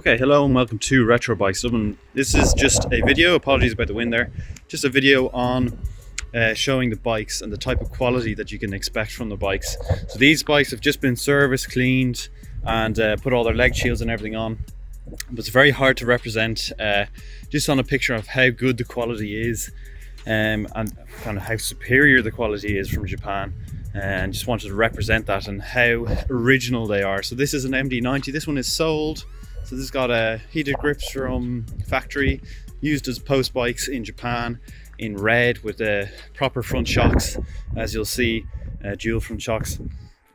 Okay, hello and welcome to Retro Bikes Dublin. This is just a video, apologies about the wind there, just a video on showing the bikes and the type of quality that you can expect from the bikes. So these bikes have just been serviced, cleaned and put all their leg shields and everything on. But it's very hard to represent just on a picture of how good the quality is and kind of how superior the quality is from Japan. And just wanted to represent that and how original they are. So this is an MD90, this one is sold. So this has got heated grips from factory, used as post bikes in Japan in red with the proper front shocks, as you'll see, dual front shocks,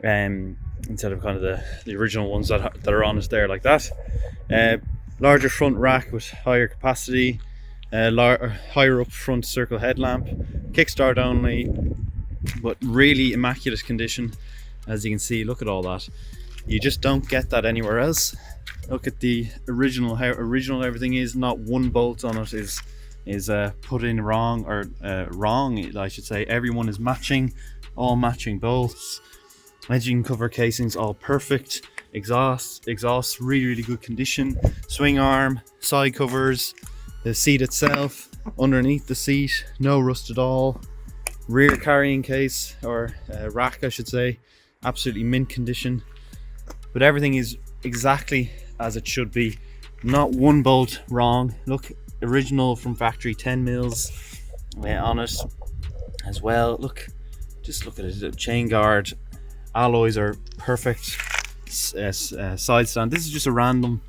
instead of kind of the original ones that are on us there like that. Larger front rack with higher capacity, higher up front circle headlamp, kickstart only, but really immaculate condition. As you can see, look at all that. You just don't get that anywhere else. Look at the original, how original everything is. Not one bolt on it is put in wrong, or wrong I should say. Everyone is matching, all matching bolts. Edging cover casings all perfect. Exhaust really good condition. Swing arm, side covers, the seat itself, underneath the seat, no rust at all. Rear carrying case, or rack I should say, absolutely mint condition. But everything is exactly as it should be, not one bolt wrong. Look, original from factory, 10 mils on it as well. Just look at it, the chain guard, alloys are perfect, side stand. This is just a random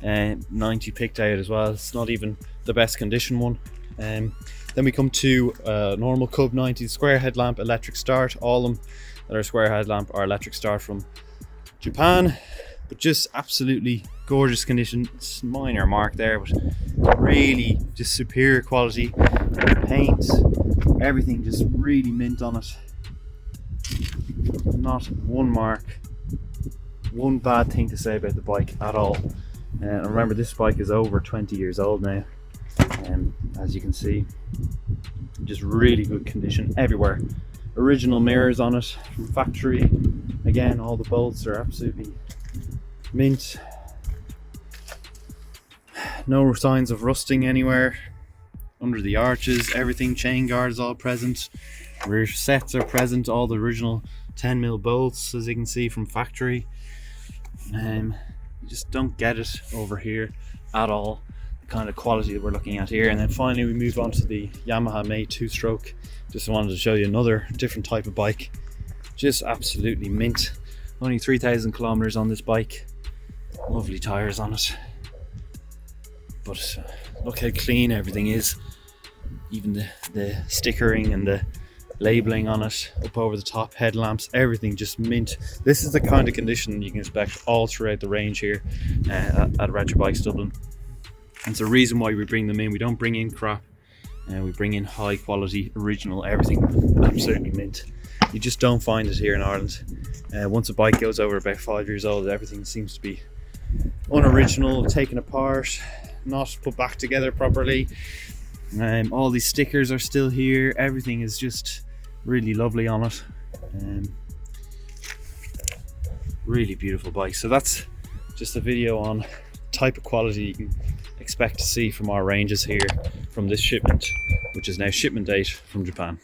90 picked out as well. It's not even the best condition one. Then we come to normal Cub 90 square headlamp, electric start. All of them that are square headlamp are electric start from Japan, but just absolutely gorgeous condition. It's minor mark there, but really just superior quality. Paint, everything just really mint on it. Not one mark, one bad thing to say about the bike at all. And remember, this bike is over 20 years old now. As you can see, just really good condition everywhere. Original mirrors on it from factory. Again, all the bolts are absolutely mint. No signs of rusting anywhere. Under the arches, everything, chain guard is all present. Rear sets are present, all the original 10 mil bolts, as you can see, from factory. You just don't get it over here at all, the kind of quality that we're looking at here. And then finally we move on to the Yamaha May 2-stroke. Just wanted to show you another different type of bike. Just absolutely mint. Only 3,000 kilometers on this bike. Lovely tires on it. But look how clean everything is. Even the stickering and the labeling on it, up over the top, headlamps, everything just mint. This is the kind of condition you can expect all throughout the range here at Retro Bikes Dublin. And it's the reason why we bring them in. We don't bring in crap. We bring in high quality, original, everything absolutely mint. You just don't find it here in Ireland. Once a bike goes over about 5 years old, everything seems to be unoriginal, taken apart, not put back together properly. All these stickers are still here. Everything is just really lovely on it. Really beautiful bike. So that's just a video on type of quality you can expect to see from our ranges here from this shipment, which is now shipment date from Japan.